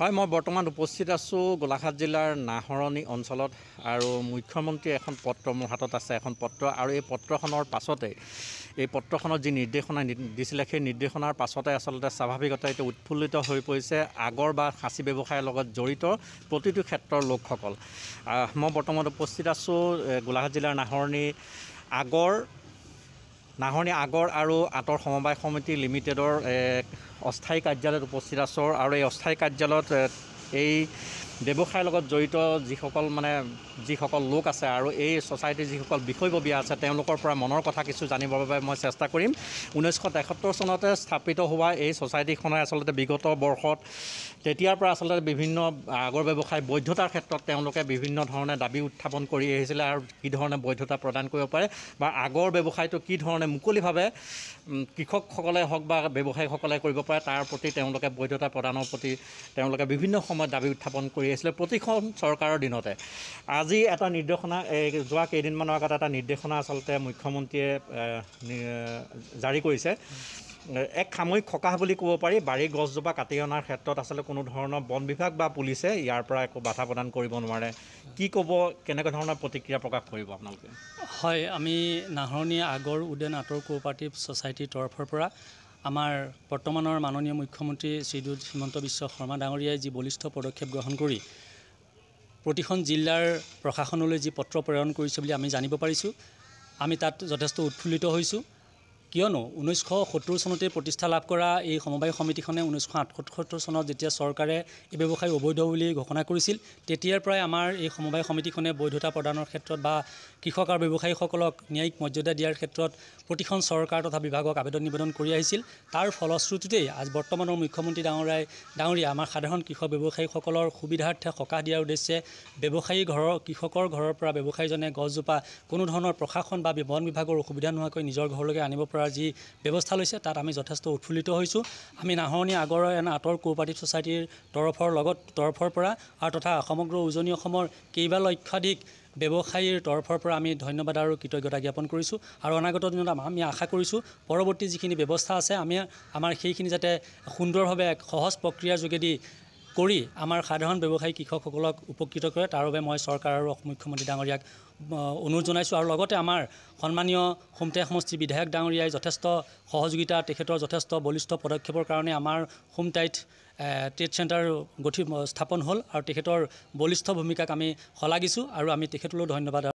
হয়, মই বৰ্তমান উপস্থিত আছোঁ গোলাঘাট জিলাৰ নাহৰণি অঞ্চলত আৰু মুখ্যমন্ত্ৰীৰ এখন পত্ৰ মোৰ হাতত আছে এখন পত্ৰ আৰু এই পত্ৰখনৰ পাছতে এই পত্ৰখনত যি নিৰ্দেশনা দিছিলে সেই নিৰ্দেশনাৰ পাছতে আচলতে স্বাভাৱিকতে এইটো উৎফুল্লিত হৈ পৰিছে আগৰ বা সাঁচি ব্যৱসায়ৰ লগত জড়িত প্ৰতিটো ক্ষেত্ৰৰ লোকসকল। মই বৰ্তমান উপস্থিত আছোঁ গোলাঘাট জিলাৰ নাহৰণি আগৰ আৰু আঁতৰ সমবায় সমিতি লিমিটেডৰ অস্থায়ী কাৰ্যালয়ত উপস্থিত আছোঁ আৰু এই অস্থায়ী কাৰ্যালয়ত এই ব্যৱসায়ৰ লগত জড়িত যিসকল লোক আছে আৰু এই ছ'চাইটিৰ যিসকল বিষয়ববীয়া আছে তেওঁলোকৰ পৰা মনৰ কথা কিছু জানিবৰ বাবে মই চেষ্টা কৰিম। 1973 চনতে স্থাপিত হোৱা এই ছ'চাইটিখনে আচলতে বিগত বৰ্ষত তেতিয়াৰ পৰা আচলতে বিভিন্ন আগৰ ব্যৱসায় বৈধতাৰ ক্ষেত্ৰত তেওঁলোকে বিভিন্ন ধৰণে দাবী উত্থাপন কৰি আহিছিলে আৰু কি ধৰণে বৈধতা প্ৰদান কৰিব পাৰে বা আগৰ ব্যৱসায়টো কি ধৰণে মুকলিভাৱে কৃষকসকলে হওক বা ব্যৱসায়ীসকলে কৰিব পাৰে তাৰ প্ৰতি তেওঁলোকে বৈধতা প্ৰদানৰ প্ৰতি তেওঁলোকে বিভিন্ন সময়ত দাবী উত্থাপন কৰি আহিছিলে প্ৰতিখন চৰকাৰৰ দিনতে। আজি এটা নিৰ্দেশনা যোৱা কেইদিনমানৰ আগত এটা নিৰ্দেশনা আচলতে মুখ্যমন্ত্ৰীয়ে জাৰি কৰিছে। এক সাময়িক সকাহ বুলি ক'ব পাৰি। বাৰীৰ গছজোপা কাটি অনাৰ ক্ষেত্ৰত আচলতে কোনো ধৰণৰ বন বিভাগ বা পুলিচে ইয়াৰ পৰা একো বাধা প্ৰদান কৰিব নোৱাৰে। কি ক'ব, কেনেকুৱা ধৰণৰ প্ৰতিক্ৰিয়া প্ৰকাশ কৰিব আপোনালোকে? হয়, আমি নাহৰণি আগৰ উদ্যান আঁতৰ কোঅপাৰেটিভ ছ'চাইটিৰ তৰফৰ পৰা আমাৰ বৰ্তমানৰ মাননীয় মুখ্যমন্ত্ৰী শ্ৰীযুত হিমন্ত বিশ্ব শৰ্মা ডাঙৰীয়াই যি বলিষ্ঠ পদক্ষেপ গ্ৰহণ কৰি প্ৰতিখন জিলাৰ প্ৰশাসনলৈ যি পত্ৰ প্ৰেৰণ কৰিছে বুলি আমি জানিব পাৰিছোঁ। আমি তাত যথেষ্ট উৎফুল্লিত হৈছোঁ, কিয়নো 1970 চনতে প্ৰতিষ্ঠা লাভ কৰা এই সমবায় সমিতিখনে 1978 চনত যেতিয়া চৰকাৰে এই ব্যৱসায় অবৈধ বুলি ঘোষণা কৰিছিল তেতিয়াৰ পৰাই আমাৰ এই সমবায় সমিতিখনে বৈধতা প্ৰদানৰ ক্ষেত্ৰত বা কৃষক আৰু ব্যৱসায়ীসকলক ন্যায়িক মৰ্যাদা দিয়াৰ ক্ষেত্ৰত প্ৰতিখন চৰকাৰ তথা বিভাগক আবেদন নিবেদন কৰি আহিছিল। তাৰ ফলশ্ৰুতিতেই আজি বৰ্তমানৰ মুখ্যমন্ত্ৰী ডাঙৰীয়া আমাৰ সাধাৰণ কৃষক ব্যৱসায়ীসকলৰ সুবিধাৰ্থে সকাহ দিয়াৰ উদ্দেশ্যে কৃষকৰ ঘৰৰ পৰা ব্যৱসায়ীজনে গছজোপা কোনো ধৰণৰ প্ৰশাসন বা বন বিভাগৰ অসুবিধা নোহোৱাকৈ নিজৰ ঘৰলৈকে আনিব পৰা যি ব্যৱস্থা লৈছে তাত আমি যথেষ্ট উৎফুল্লিত হৈছোঁ। আমি নাহৰণি আগৰ আঁতৰ কোঅপাৰেটিভ ছ'চাইটিৰ তৰফৰ পৰা আৰু তথা সমগ্ৰ উজনি অসমৰ কেইবা লক্ষাধিক ব্যৱসায়ীৰ তৰফৰ পৰা আমি ধন্যবাদ আৰু কৃতজ্ঞতা জ্ঞাপন কৰিছোঁ আৰু অনাগত দিনত আমি আশা কৰিছোঁ পৰৱৰ্তী যিখিনি ব্যৱস্থা আছে আমাৰ সেইখিনি যাতে সুন্দৰভাৱে এক সহজ প্ৰক্ৰিয়াৰ যোগেদি কৰি আমাৰ সাধাৰণ ব্যৱসায়ী কৃষকসকলক উপকৃত কৰে। তাৰ বাবে মই চৰকাৰ আৰু মুখ্যমন্ত্ৰী ডাঙৰীয়াক অনুৰোধ জনাইছোঁ আৰু লগতে আমাৰ সন্মানীয় হোমটেক সমষ্টিৰ বিধায়ক ডাঙৰীয়াই যথেষ্ট সহযোগিতা, তেখেতৰ যথেষ্ট বলিষ্ঠ পদক্ষেপৰ কাৰণে আমাৰ হোমটাইত ট্ৰেড চেণ্টাৰ স্থাপন হ'ল আৰু তেখেতৰ বলিষ্ঠ ভূমিকাক আমি শলাগিছোঁ আৰু আমি তেখেতলৈও ধন্যবাদ